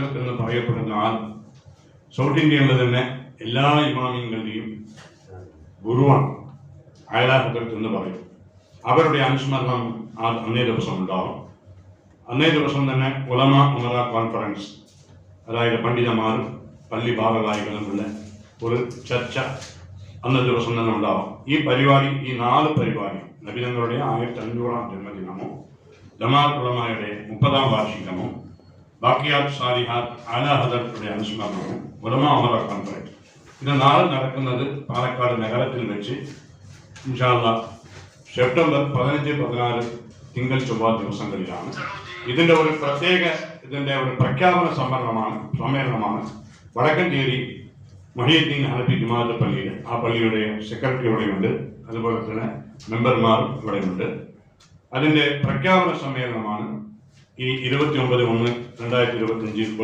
ഹദരത്ത് എന്ന് പറയപ്പെടുന്ന ആൾ സൗത്ത് ഇന്ത്യയിലെ തന്നെ എല്ലാ ഇമാമിങ്ങളുടെയും ഗുരുവാണ്. ആലാ ഹദരത്ത് എന്ന് പറയും. അവരുടെ അനുസ്മരണം അന്നേ ദിവസം ഉണ്ടാവും. അന്നേ ദിവസം തന്നെ ഉലമ ഉമറ കോൺഫറൻസ്, അതായത് പണ്ഡിതന്മാരും പള്ളി ഭാരവാഹികളുമുള്ള ഒരു ചർച്ച അന്നേ ദിവസം തന്നെ ഉണ്ടാവും. ഈ 4 പരിപാടി നബിതങ്ങളുടെ 1500-ാം ജന്മദിനമോ ജമാഅത്ത് ഉലമായുടെ 30-ാം വാർഷികമോ ബാക്കിയാത്ത് സാലിഹാത്ത് ആലാ ഹദരത്തുടെ അനുസ്മരണവും ഉലമ ഉമറ കോൺഫറൻസ്, ഇത് നാളെ നടക്കുന്നത് പാലക്കാട് നഗരത്തിൽ വെച്ച് ഇൻഷാ അല്ലാഹ് സെപ്റ്റംബർ 15, 16 തിങ്കൾ ചൊവ്വ ദിവസങ്ങളിലാണ്. ഇതിന്റെ ഒരു പ്രഖ്യാപന സമ്മേളനമാണ് വടക്കഞ്ചേരി മൊഹീദ്ദീൻ ഹനഫി ജുമാഅത്ത് പള്ളിയിൽ. ആ പള്ളിയുടെ സെക്രട്ടറി ഇവിടെയുണ്ട്, അതുപോലെ തന്നെ മെമ്പർമാരും ഇവിടെയുണ്ട്. അതിന്റെ പ്രഖ്യാപന സമ്മേളനമാണ് ഈ 29/1/2025